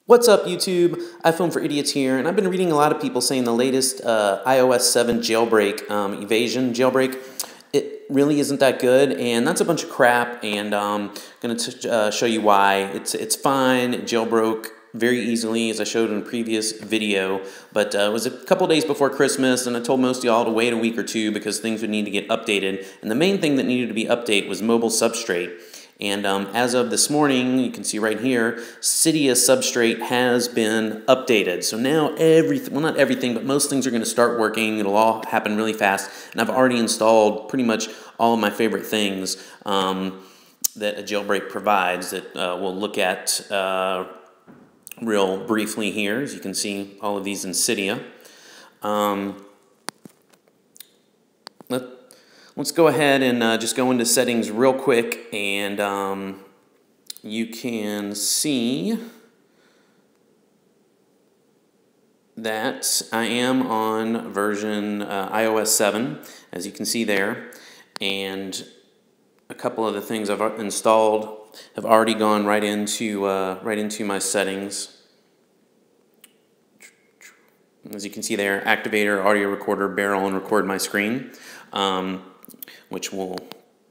What's up, YouTube? iPhone for Idiots here, and I've been reading a lot of people saying the latest iOS 7 jailbreak, evasion jailbreak, it really isn't that good, and that's a bunch of crap, and I'm going to show you why. It's fine, it jailbroke very easily, as I showed in a previous video, but it was a couple days before Christmas, and I told most of y'all to wait a week or two because things would need to get updated, and the main thing that needed to be updated was mobile substrate. And as of this morning, you can see right here, Cydia substrate has been updated. So now everything, well, not everything, but most things are going to start working. It'll all happen really fast. And I've already installed pretty much all of my favorite things that a jailbreak provides that we'll look at real briefly here. As you can see, all of these in Cydia. Let's go ahead and just go into settings real quick, and you can see that I am on version iOS 7, as you can see there, and a couple of the things I've installed have already gone right into my settings. As you can see there, activator, audio recorder, barrel, and record my screen. Which we'll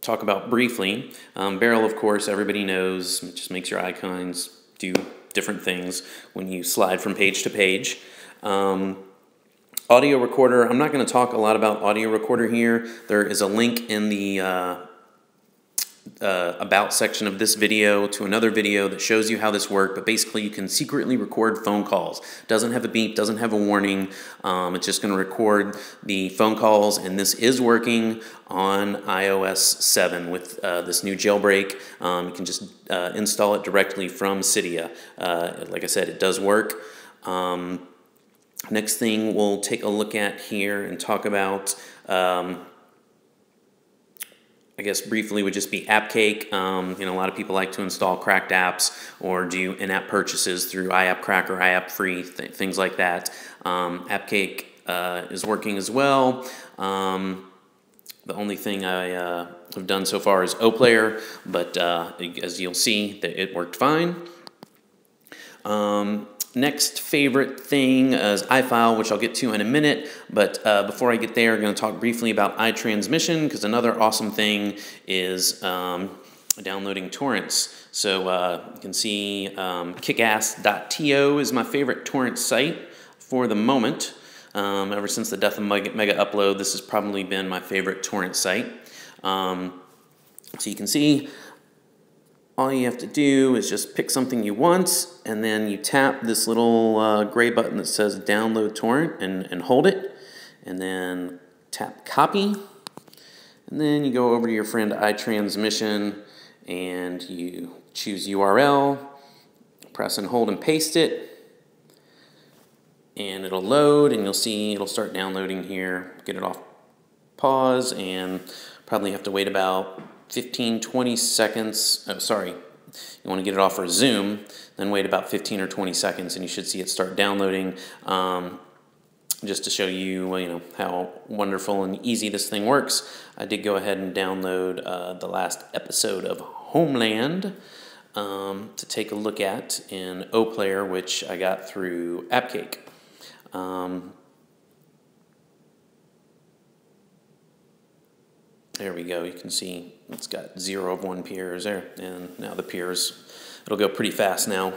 talk about briefly. Barrel, of course, everybody knows, it just makes your icons do different things when you slide from page to page. Audio recorder, I'm not going to talk a lot about audio recorder here. There is a link in the about section of this video to another video that shows you how this works, but basically you can secretly record phone calls. Doesn't have a beep, doesn't have a warning. It's just going to record the phone calls, and this is working on iOS 7 with this new jailbreak. You can just install it directly from Cydia. Like I said, it does work. Next thing we'll take a look at here and talk about I guess briefly would just be AppCake. You know, a lot of people like to install cracked apps or do in-app purchases through iAppCrack or iAppFree, things like that. AppCake is working as well. The only thing I have done so far is OPlayer, but as you'll see, it worked fine. Next favorite thing is iFile, which I'll get to in a minute, but before I get there, I'm going to talk briefly about iTransmission, because another awesome thing is downloading torrents. So you can see kickass.to is my favorite torrent site for the moment. Ever since the death of Mega Upload, this has probably been my favorite torrent site. So you can see all you have to do is just pick something you want, and then you tap this little gray button that says download torrent and hold it, and then tap copy, and then you go over to your friend iTransmission and you choose URL, press and hold and paste it, and it'll load, and you'll see it'll start downloading here. Get it off pause, and probably have to wait about 15-20 seconds. Oh, sorry, you want to get it off for Zoom, then wait about 15 or 20 seconds, and you should see it start downloading. Just to show you, you know, how wonderful and easy this thing works, I did go ahead and download the last episode of Homeland to take a look at in OPlayer, which I got through AppCake. There we go. You can see it's got 0 of 1 peers there, and now the peers, it'll go pretty fast now.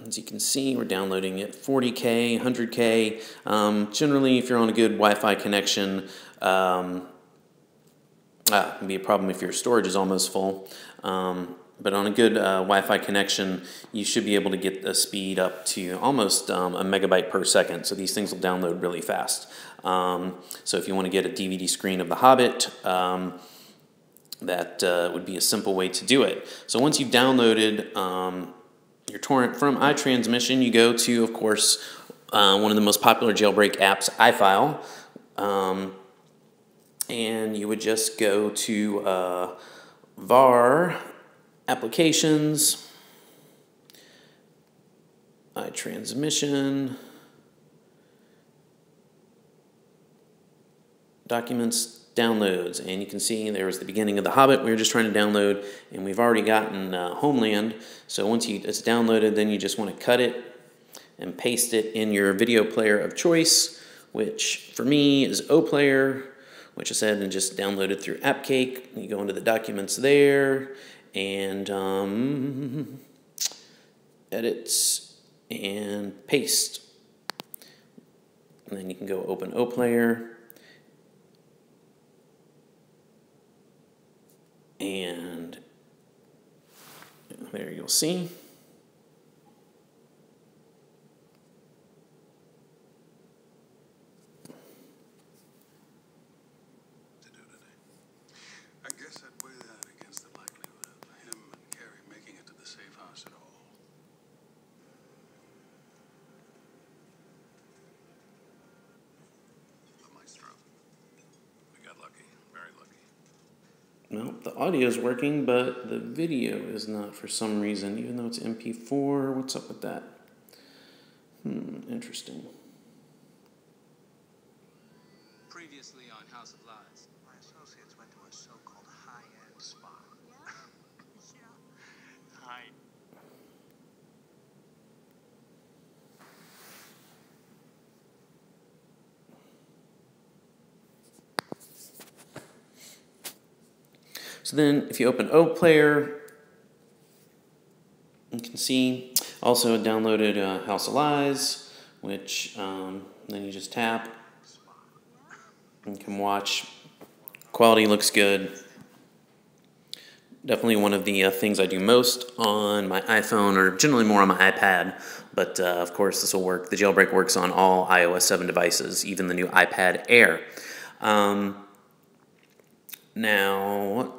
As you can see, we're downloading at 40K, 100K. Generally, if you're on a good Wi-Fi connection, it can be a problem if your storage is almost full. But on a good Wi-Fi connection, you should be able to get the speed up to almost a megabyte per second. So these things will download really fast. So if you want to get a DVD screen of The Hobbit, that would be a simple way to do it. So once you've downloaded your torrent from iTransmission, you go to, of course, one of the most popular jailbreak apps, iFile. And you would just go to var applications, iTransmission, documents, downloads, and you can see there was the beginning of The Hobbit we were just trying to download, and we've already gotten Homeland. So once it's downloaded, then you just want to cut it and paste it in your video player of choice, which for me is OPlayer, which I said and just downloaded through AppCake. You go into the documents there and edits and paste. And then you can go open OPlayer. And there you'll see. I guess I'd weigh that against the likelihood of him and Carrie making it to the safe house at all. The maestro. We got lucky, very lucky. Well, the audio is working, but the video is not for some reason, even though it's MP4. What's up with that? Interesting. Previously on House of Lies. My associates went to a so-called high-end spa. Yeah? High. So then if you open OPlayer, you can see also downloaded House of Lies, which then you just tap and you can watch. Quality looks good. Definitely one of the things I do most on my iPhone, or generally more on my iPad, but of course this will work. The jailbreak works on all iOS 7 devices, even the new iPad Air. Now,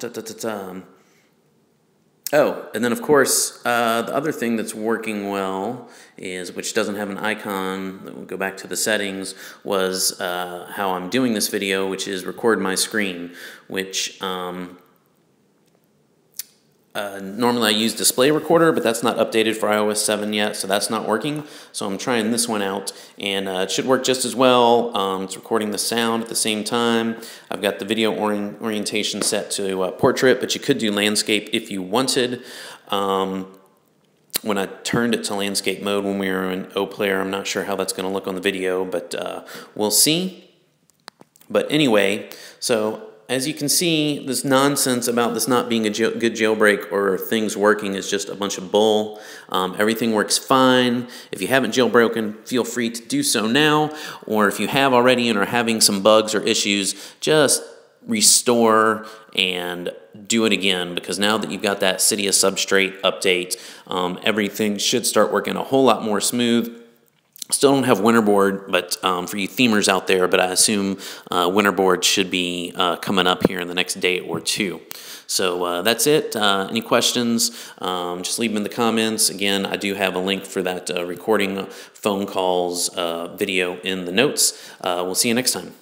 oh, and then of course, the other thing that's working well is, which doesn't have an icon, that will go back to the settings, was how I'm doing this video, which is record my screen, which normally I use display recorder, but that's not updated for iOS 7 yet, so that's not working. So I'm trying this one out, and it should work just as well. It's recording the sound at the same time. I've got the video orientation set to portrait, but you could do landscape if you wanted. When I turned it to landscape mode when we were in OPlayer, I'm not sure how that's going to look on the video, but we'll see. But anyway, so as you can see, this nonsense about this not being a good jailbreak or things working is just a bunch of bull. Everything works fine. If you haven't jailbroken, feel free to do so now. Or if you have already and are having some bugs or issues, just restore and do it again, because now that you've got that Cydia substrate update, everything should start working a whole lot more smooth. Still don't have Winterboard, but for you themers out there, but I assume Winterboard should be coming up here in the next day or two. So that's it. Any questions, just leave them in the comments. Again, I do have a link for that recording phone calls video in the notes. We'll see you next time.